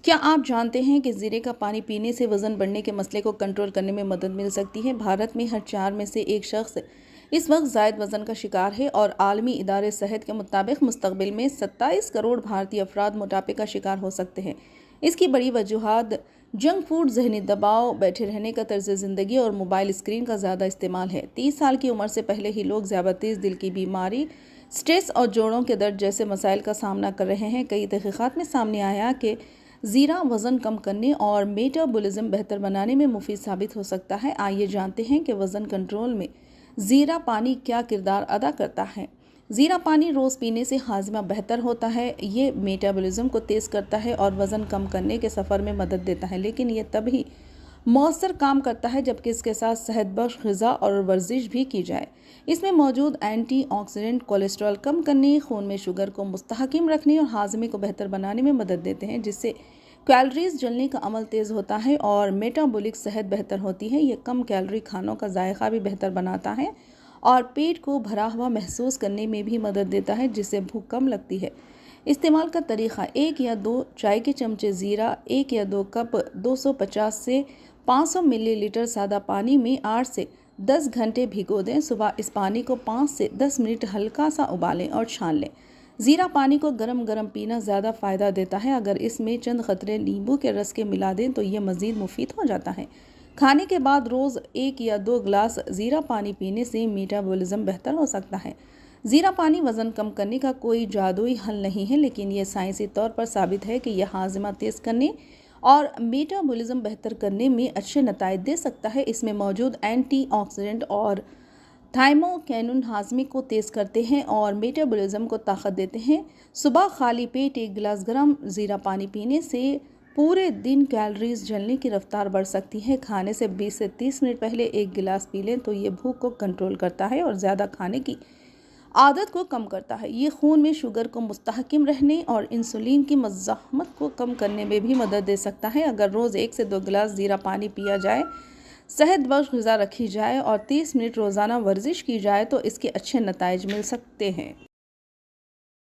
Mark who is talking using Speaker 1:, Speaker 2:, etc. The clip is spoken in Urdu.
Speaker 1: کیا آپ جانتے ہیں کہ زیرے کا پانی پینے سے وزن بڑھنے کے مسئلے کو کنٹرول کرنے میں مدد مل سکتی ہے؟ بھارت میں ہر 4 میں سے ایک شخص اس وقت زائد وزن کا شکار ہے اور عالمی ادارے صحت کے مطابق مستقبل میں 27 کروڑ بھارتی افراد موٹاپے کا شکار ہو سکتے ہیں۔ اس کی بڑی وجوہات جنک فوڈ، ذہنی دباؤ، بیٹھے رہنے کا طرز زندگی اور موبائل اسکرین کا زیادہ استعمال ہے۔ 30 سال کی عمر سے پہلے ہی لوگ ذیابیطس، دل کی بیماری، سٹریس اور جوڑوں کے درد جیسے مسائل کا سامنا کر رہے ہیں۔ کئی تحقیقات میں سامنے آیا کہ زیرہ وزن کم کرنے اور میٹابولزم بہتر بنانے میں مفید ثابت ہو سکتا ہے۔ آئیے جانتے ہیں کہ وزن کنٹرول میں زیرہ پانی کیا کردار ادا کرتا ہے۔ زیرہ پانی روز پینے سے ہاضمہ بہتر ہوتا ہے، یہ میٹابولزم کو تیز کرتا ہے اور وزن کم کرنے کے سفر میں مدد دیتا ہے، لیکن یہ تبھی مؤثر کام کرتا ہے جبکہ اس کے ساتھ صحت بخش غذا اور ورزش بھی کی جائے۔ اس میں موجود اینٹی آکسیڈنٹ کولیسٹرول کم کرنے، خون میں شوگر کو مستحکم رکھنے اور ہاضمے کو بہتر بنانے میں مدد دیتے ہیں، جس سے کیلوریز جلنے کا عمل تیز ہوتا ہے اور میٹابولک صحت بہتر ہوتی ہے۔ یہ کم کیلوری کھانوں کا ذائقہ بھی بہتر بناتا ہے اور پیٹ کو بھرا ہوا محسوس کرنے میں بھی مدد دیتا ہے، جس سے بھوک کم لگتی ہے۔ استعمال کا طریقہ: 1 یا 2 چائے کے چمچے زیرہ 1 یا 2 کپ 250 سے 500 ملی لیٹر سادہ پانی میں 8 سے 10 گھنٹے بھگو دیں۔ صبح اس پانی کو 5 سے 10 منٹ ہلکا سا ابالیں اور چھان لیں۔ زیرہ پانی کو گرم گرم پینا زیادہ فائدہ دیتا ہے۔ اگر اس میں چند قطرے لیموں کے رس کے ملا دیں تو یہ مزید مفید ہو جاتا ہے۔ کھانے کے بعد روز 1 یا 2 گلاس زیرہ پانی پینے سے میٹابولزم بہتر ہو سکتا ہے۔ زیرہ پانی وزن کم کرنے کا کوئی جادوئی حل نہیں ہے، لیکن یہ سائنسی طور پر ثابت ہے کہ یہ ہاضمہ تیز کرنے اور میٹابولزم بہتر کرنے میں اچھے نتائج دے سکتا ہے۔ اس میں موجود اینٹی آکسیڈنٹ اور تھائموکینون ہاضمے کو تیز کرتے ہیں اور میٹابولزم کو طاقت دیتے ہیں۔ صبح خالی پیٹ 1 گلاس گرم زیرہ پانی پینے سے پورے دن کیلوریز جلنے کی رفتار بڑھ سکتی ہے۔ کھانے سے 20 سے 30 منٹ پہلے 1 گلاس پی لیں تو یہ بھوک کو کنٹرول کرتا ہے اور زیادہ کھانے کی عادت کو کم کرتا ہے۔ یہ خون میں شوگر کو مستحکم رہنے اور انسولین کی مزاحمت کو کم کرنے میں بھی مدد دے سکتا ہے۔ اگر روز 1 سے 2 گلاس زیرہ پانی پیا جائے، صحت بخش غذا رکھی جائے اور 30 منٹ روزانہ ورزش کی جائے تو اس کے اچھے نتائج مل سکتے ہیں۔